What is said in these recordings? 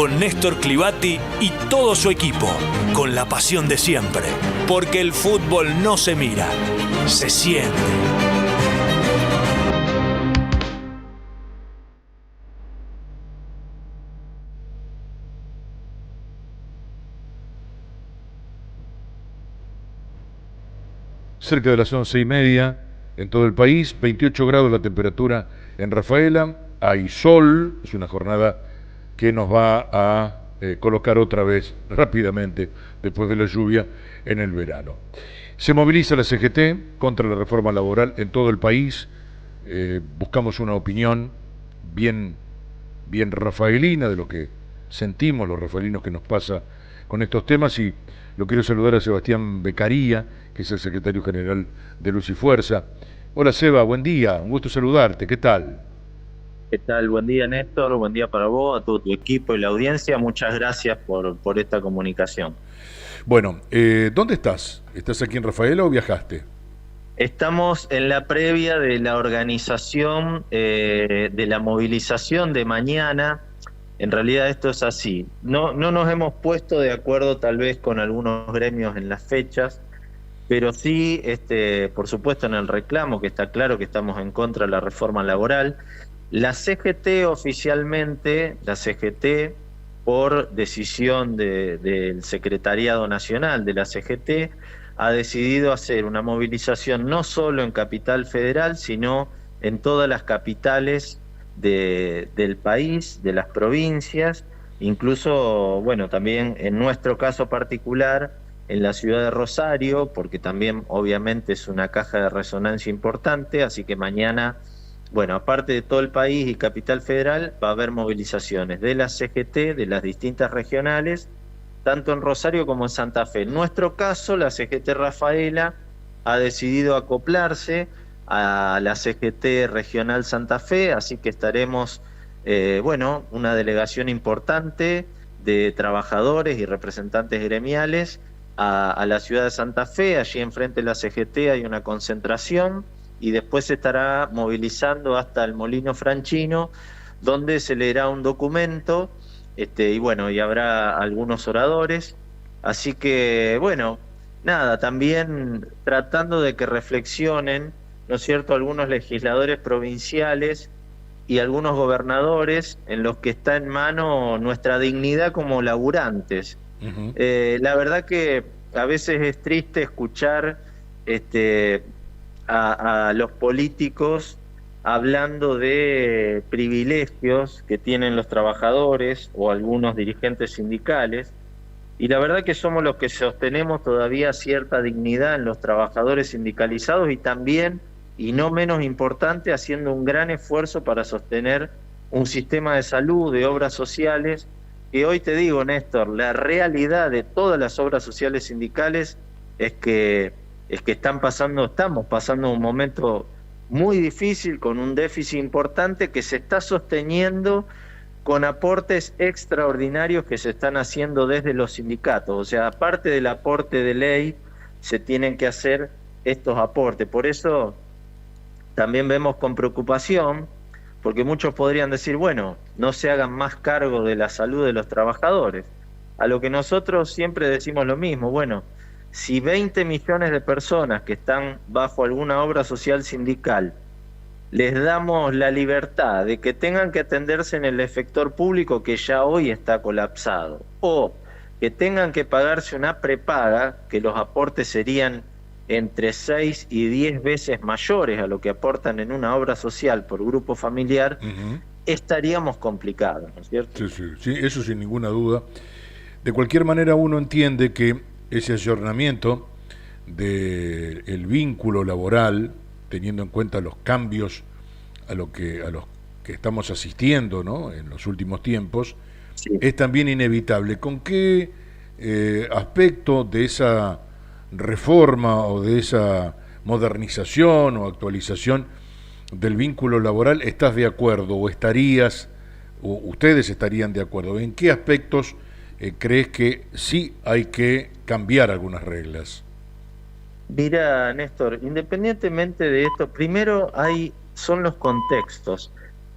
con Néstor Clivati y todo su equipo, con la pasión de siempre, porque el fútbol no se mira, se siente. Cerca de las 11:30 en todo el país, 28 grados la temperatura en Rafaela, hay sol, es una jornada que nos va a colocar otra vez rápidamente, después de la lluvia, en el verano. Se moviliza la CGT contra la reforma laboral en todo el país, buscamos una opinión bien rafaelina de lo que sentimos los rafaelinos que nos pasa con estos temas, y lo quiero saludar a Sebastián Beccaría, que es el secretario general de Luz y Fuerza. Hola Seba, buen día, un gusto saludarte, ¿qué tal? ¿Qué tal? Buen día, Néstor. Buen día para vos, a todo tu equipo y la audiencia. Muchas gracias por esta comunicación. Bueno, ¿dónde estás? ¿Estás aquí en Rafaela o viajaste? Estamos en la previa de la organización de la movilización de mañana. En realidad esto es así. No nos hemos puesto de acuerdo tal vez con algunos gremios en las fechas, pero sí, por supuesto, en el reclamo, que está claro que estamos en contra de la reforma laboral. La CGT oficialmente, la CGT por decisión del Secretariado Nacional de la CGT, ha decidido hacer una movilización no solo en Capital Federal, sino en todas las capitales del país, de las provincias, incluso, bueno, también en nuestro caso particular, en la ciudad de Rosario, porque también obviamente es una caja de resonancia importante, así que mañana, bueno, aparte de todo el país y Capital Federal, va a haber movilizaciones de la CGT, de las distintas regionales, tanto en Rosario como en Santa Fe. En nuestro caso, la CGT Rafaela ha decidido acoplarse a la CGT Regional Santa Fe, así que estaremos, bueno, una delegación importante de trabajadores y representantes gremiales a la ciudad de Santa Fe. Allí enfrente de la CGT hay una concentración y después se estará movilizando hasta el Molino Franchino, donde se leerá un documento, y bueno, y habrá algunos oradores. Así que, bueno, nada, también tratando de que reflexionen, ¿no es cierto?, algunos legisladores provinciales y algunos gobernadores en los que está en mano nuestra dignidad como laburantes. Uh-huh. La verdad que a veces es triste escuchar a los políticos hablando de privilegios que tienen los trabajadores o algunos dirigentes sindicales, y la verdad que somos los que sostenemos todavía cierta dignidad en los trabajadores sindicalizados y también, y no menos importante, haciendo un gran esfuerzo para sostener un sistema de salud, de obras sociales, que hoy te digo, Néstor, la realidad de todas las obras sociales sindicales es que estamos pasando un momento muy difícil, con un déficit importante que se está sosteniendo con aportes extraordinarios que se están haciendo desde los sindicatos. O sea, aparte del aporte de ley, se tienen que hacer estos aportes. Por eso también vemos con preocupación, porque muchos podrían decir, bueno, no se hagan más cargo de la salud de los trabajadores. A lo que nosotros siempre decimos lo mismo, bueno, si 20 millones de personas que están bajo alguna obra social sindical les damos la libertad de que tengan que atenderse en el efector público, que ya hoy está colapsado, o que tengan que pagarse una prepaga, que los aportes serían entre 6 y 10 veces mayores a lo que aportan en una obra social por grupo familiar, uh-huh, estaríamos complicados, ¿no es cierto? Sí, eso sin ninguna duda. De cualquier manera, uno entiende que ese ayornamiento del vínculo laboral, teniendo en cuenta los cambios a los que estamos asistiendo, ¿no?, en los últimos tiempos, sí, es también inevitable. ¿Con qué aspecto de esa reforma o de esa modernización o actualización del vínculo laboral estás de acuerdo, o estarías, o ustedes estarían de acuerdo? ¿En qué aspectos crees que sí hay que cambiar algunas reglas? Mira, Néstor, independientemente de esto, primero son los contextos.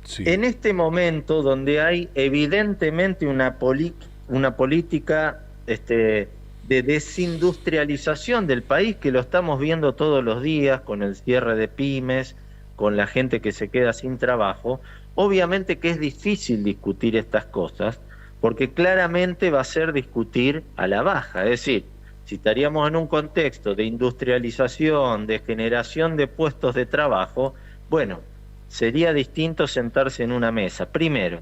Sí. En este momento donde hay evidentemente una política de desindustrialización del país, que lo estamos viendo todos los días con el cierre de pymes, con la gente que se queda sin trabajo, obviamente que es difícil discutir estas cosas, porque claramente va a ser discutir a la baja. Es decir, si estaríamos en un contexto de industrialización, de generación de puestos de trabajo, bueno, sería distinto sentarse en una mesa, primero.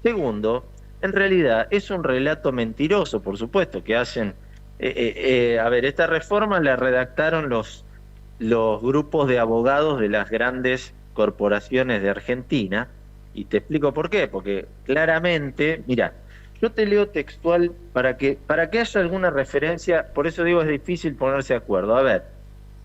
Segundo, en realidad es un relato mentiroso, por supuesto, que hacen... a ver, esta reforma la redactaron los grupos de abogados de las grandes corporaciones de Argentina, y te explico por qué, porque claramente, mira, yo te leo textual para que haya alguna referencia, por eso digo es difícil ponerse de acuerdo. A ver,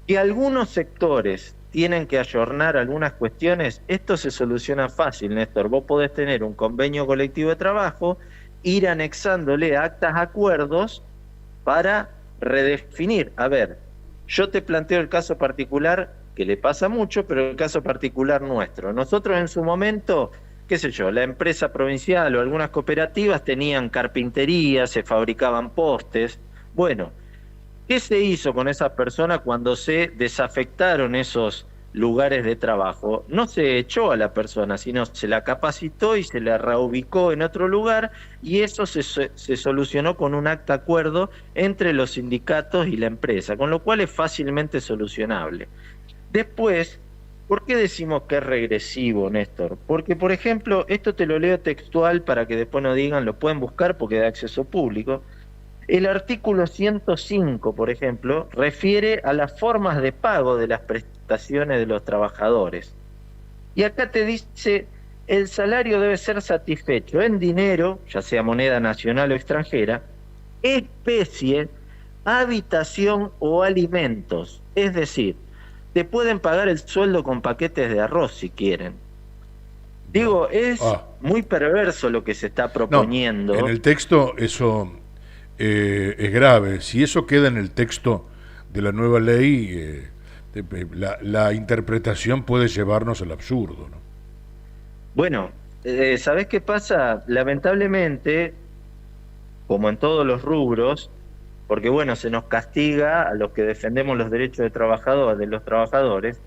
que algunos sectores tienen que ayornar algunas cuestiones, esto se soluciona fácil, Néstor. Vos podés tener un convenio colectivo de trabajo, ir anexándole actas, acuerdos para redefinir. A ver, yo te planteo el caso particular, que le pasa mucho, pero el caso particular nuestro. Nosotros en su momento, qué sé yo, la empresa provincial o algunas cooperativas tenían carpintería, se fabricaban postes. Bueno, ¿qué se hizo con esas personas cuando se desafectaron esos lugares de trabajo? No se echó a la persona, sino se la capacitó y se la reubicó en otro lugar, y eso se solucionó con un acta acuerdo entre los sindicatos y la empresa, con lo cual es fácilmente solucionable. Después, ¿por qué decimos que es regresivo, Néstor? Porque, por ejemplo, esto te lo leo textual para que después no digan, lo pueden buscar porque es de acceso público. El artículo 105, por ejemplo, refiere a las formas de pago de las prestaciones de los trabajadores. Y acá te dice, el salario debe ser satisfecho en dinero, ya sea moneda nacional o extranjera, especie, habitación o alimentos. Es decir, te pueden pagar el sueldo con paquetes de arroz si quieren. Digo, es muy perverso lo que se está proponiendo. No, en el texto eso es grave. Si eso queda en el texto de la nueva ley, la interpretación puede llevarnos al absurdo, ¿no? Bueno, ¿sabés qué pasa? Lamentablemente, como en todos los rubros, porque bueno, se nos castiga a los que defendemos los derechos de los trabajadores,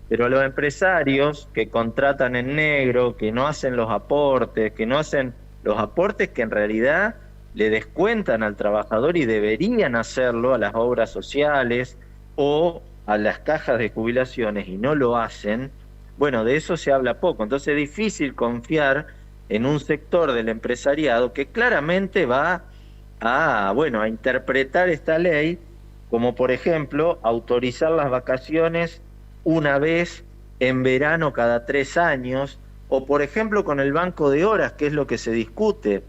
pero a los empresarios que contratan en negro, que no hacen los aportes, que en realidad le descuentan al trabajador y deberían hacerlo a las obras sociales o a las cajas de jubilaciones, y no lo hacen, bueno, de eso se habla poco. Entonces es difícil confiar en un sector del empresariado que claramente va a interpretar esta ley como, por ejemplo, autorizar las vacaciones una vez en verano cada 3 años, o por ejemplo con el banco de horas, que es lo que se discute.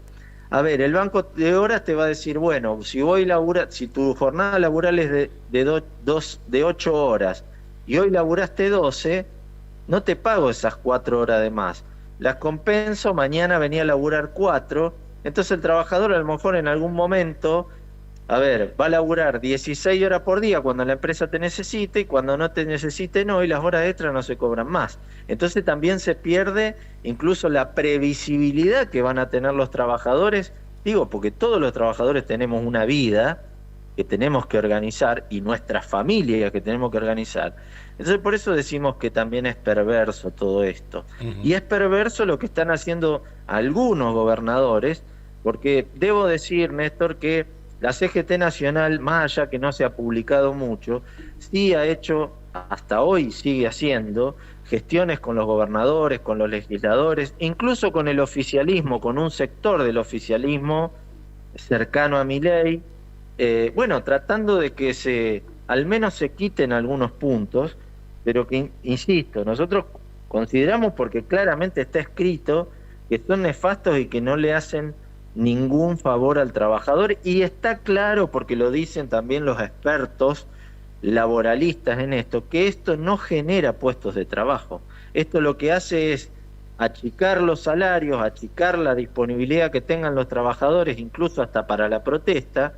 A ver, el banco de horas te va a decir, bueno, si tu jornada laboral es de 8 horas y hoy laburaste 12, no te pago esas 4 horas de más. Las compenso, mañana venía a laburar 4, entonces el trabajador a lo mejor en algún momento, va a laburar 16 horas por día cuando la empresa te necesite, y cuando no te necesite no, y las horas extras no se cobran más. Entonces también se pierde incluso la previsibilidad que van a tener los trabajadores, porque todos los trabajadores tenemos una vida que tenemos que organizar y nuestra familia que tenemos que organizar. Entonces por eso decimos que también es perverso todo esto. Y es perverso lo que están haciendo algunos gobernadores, porque debo decir, Néstor, que la CGT Nacional, más allá que no se ha publicado mucho, sí ha hecho, hasta hoy sigue haciendo, gestiones con los gobernadores, con los legisladores, incluso con el oficialismo, con un sector del oficialismo cercano a Milei, tratando de que al menos se quiten algunos puntos, pero que, insisto, nosotros consideramos, porque claramente está escrito, que son nefastos y que no le hacen ningún favor al trabajador, y está claro, porque lo dicen también los expertos laboralistas en esto, que esto no genera puestos de trabajo. Esto lo que hace es achicar los salarios, achicar la disponibilidad que tengan los trabajadores, incluso hasta para la protesta,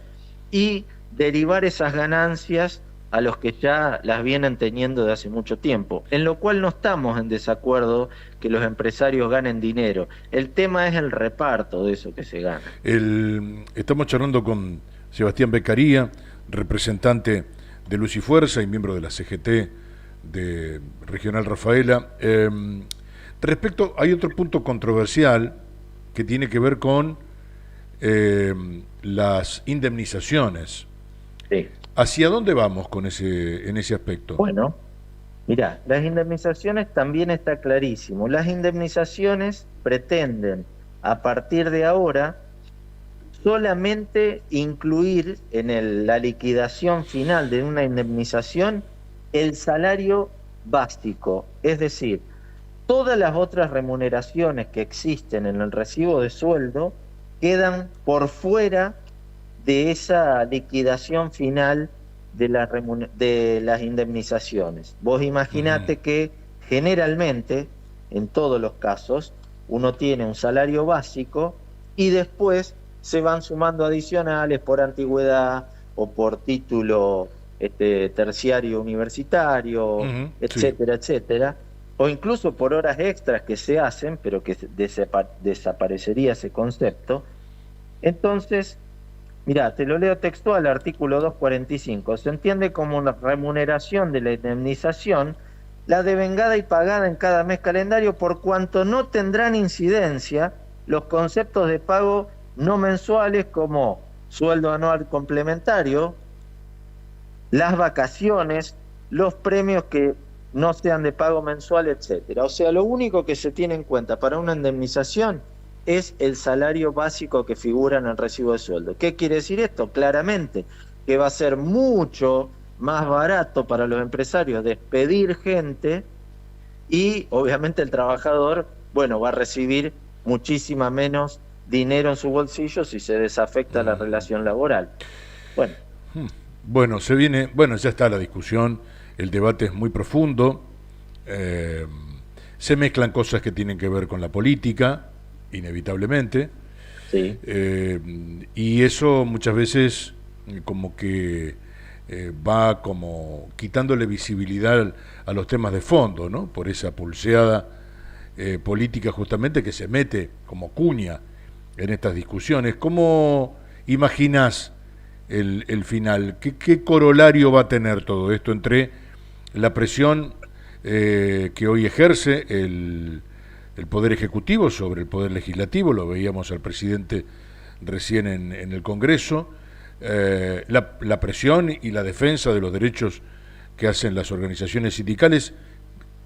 y derivar esas ganancias a los que ya las vienen teniendo de hace mucho tiempo, en lo cual no estamos en desacuerdo que los empresarios ganen dinero. El tema es el reparto de eso que se gana. Estamos charlando con Sebastián Beccaría, representante de Luz y Fuerza y miembro de la CGT de Regional Rafaela. Respecto, hay otro punto controversial que tiene que ver con las indemnizaciones. Sí. ¿Hacia dónde vamos con en ese aspecto? Bueno, mirá, las indemnizaciones también está clarísimo. Las indemnizaciones pretenden, a partir de ahora, solamente incluir en la liquidación final de una indemnización el salario básico, es decir, todas las otras remuneraciones que existen en el recibo de sueldo quedan por fuera de esa liquidación final de las indemnizaciones. Vos imaginate que generalmente, en todos los casos, uno tiene un salario básico y después se van sumando adicionales por antigüedad o por título terciario universitario, etcétera, etcétera, o incluso por horas extras que se hacen, pero que desaparecería ese concepto. Entonces, mirá, te lo leo textual, artículo 245. Se entiende como una remuneración de la indemnización la devengada y pagada en cada mes calendario, por cuanto no tendrán incidencia los conceptos de pago no mensuales como sueldo anual complementario, las vacaciones, los premios que no sean de pago mensual, etcétera. O sea, lo único que se tiene en cuenta para una indemnización es el salario básico que figura en el recibo de sueldo. ¿Qué quiere decir esto? Claramente que va a ser mucho más barato para los empresarios despedir gente y obviamente el trabajador, bueno, va a recibir muchísima menos dinero en su bolsillo si se desafecta la relación laboral. Bueno, ya está la discusión, el debate es muy profundo, se mezclan cosas que tienen que ver con la política, inevitablemente, sí. Y eso muchas veces como que va como quitándole visibilidad a los temas de fondo, ¿no? Por esa pulseada política justamente que se mete como cuña en estas discusiones. ¿Cómo imaginás el final? ¿Qué corolario va a tener todo esto entre la presión que hoy ejerce el Poder Ejecutivo sobre el Poder Legislativo? Lo veíamos al presidente recién en el Congreso, la presión y la defensa de los derechos que hacen las organizaciones sindicales.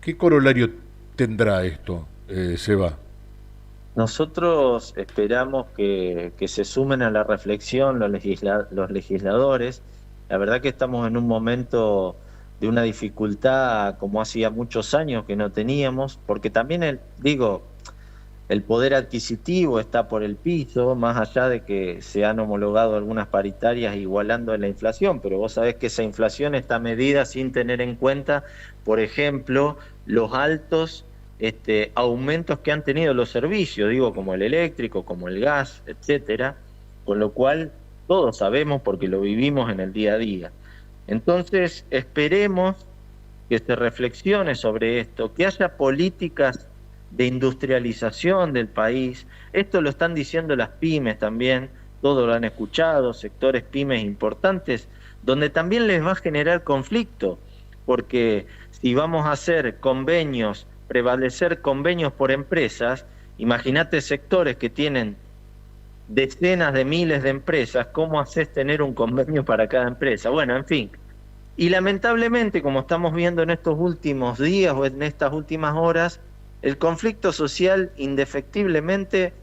¿Qué corolario tendrá esto, Seba? Nosotros esperamos que se sumen a la reflexión los legisladores. La verdad que estamos en un momento de una dificultad como hacía muchos años que no teníamos, porque también el poder adquisitivo está por el piso, más allá de que se han homologado algunas paritarias igualando la inflación, pero vos sabés que esa inflación está medida sin tener en cuenta, por ejemplo, los altos aumentos que han tenido los servicios, como el eléctrico, como el gas, etcétera, con lo cual todos sabemos porque lo vivimos en el día a día. Entonces, esperemos que se reflexione sobre esto, que haya políticas de industrialización del país. Esto lo están diciendo las pymes también, todos lo han escuchado, sectores pymes importantes, donde también les va a generar conflicto, porque si vamos a hacer convenios, prevalecer convenios por empresas, imagínate sectores que tienen decenas de miles de empresas, ¿cómo haces tener un convenio para cada empresa? Bueno, en fin. Y lamentablemente, como estamos viendo en estos últimos días o en estas últimas horas, el conflicto social indefectiblemente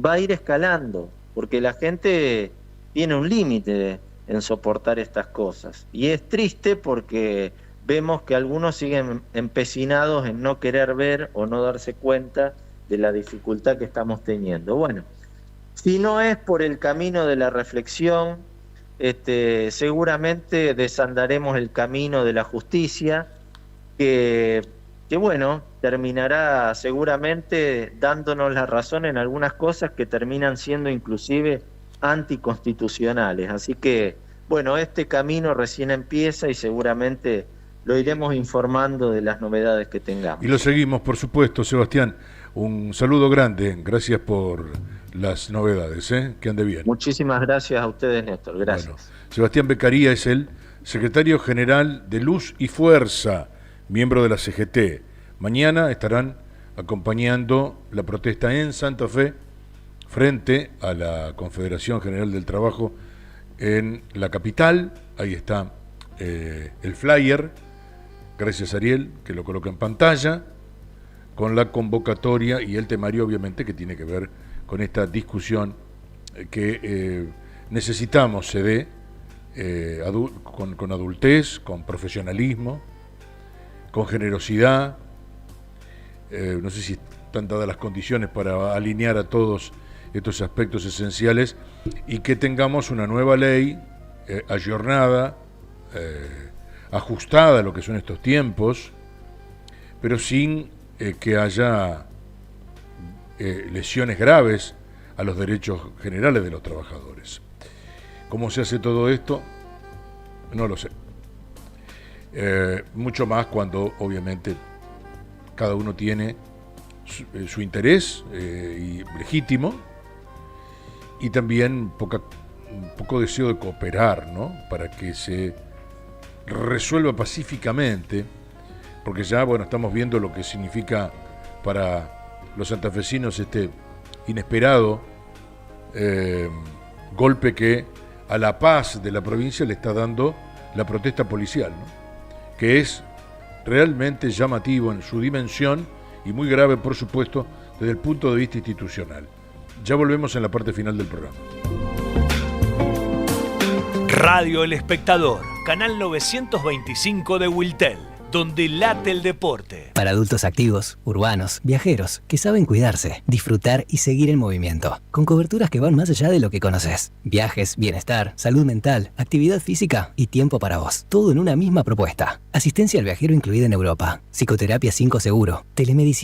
va a ir escalando, porque la gente tiene un límite en soportar estas cosas. Y es triste porque vemos que algunos siguen empecinados en no querer ver o no darse cuenta de la dificultad que estamos teniendo. Bueno, si no es por el camino de la reflexión, seguramente desandaremos el camino de la justicia, que bueno, terminará seguramente dándonos la razón en algunas cosas que terminan siendo inclusive anticonstitucionales. Así que bueno, este camino recién empieza y seguramente lo iremos informando de las novedades que tengamos. Y lo seguimos, por supuesto, Sebastián. Un saludo grande, gracias por las novedades, que ande bien. Muchísimas gracias a ustedes, Néstor, gracias. Bueno, Sebastián Beccaría es el secretario general de Luz y Fuerza, miembro de la CGT. Mañana estarán acompañando la protesta en Santa Fe frente a la Confederación General del Trabajo en la capital. Ahí está el flyer, gracias Ariel, que lo coloca en pantalla, con la convocatoria y el temario, obviamente, que tiene que ver con esta discusión que necesitamos se dé con adultez, con profesionalismo, con generosidad. No sé si están dadas las condiciones para alinear a todos estos aspectos esenciales y que tengamos una nueva ley ayornada, ajustada a lo que son estos tiempos, pero sin que haya lesiones graves a los derechos generales de los trabajadores. ¿Cómo se hace todo esto? No lo sé. Mucho más cuando obviamente cada uno tiene su interés y legítimo, y también poco deseo de cooperar, ¿no? Para que se resuelva pacíficamente, porque ya, bueno, estamos viendo lo que significa para los santafesinos este inesperado golpe que a la paz de la provincia le está dando la protesta policial, ¿no? Que es realmente llamativo en su dimensión y muy grave, por supuesto, desde el punto de vista institucional. Ya volvemos en la parte final del programa. Radio El Espectador, canal 925 de Wiltel, donde late el deporte. Para adultos activos, urbanos, viajeros, que saben cuidarse, disfrutar y seguir en movimiento, con coberturas que van más allá de lo que conoces. Viajes, bienestar, salud mental, actividad física y tiempo para vos. Todo en una misma propuesta. Asistencia al viajero incluida en Europa. Psicoterapia 5 seguro. Telemedicina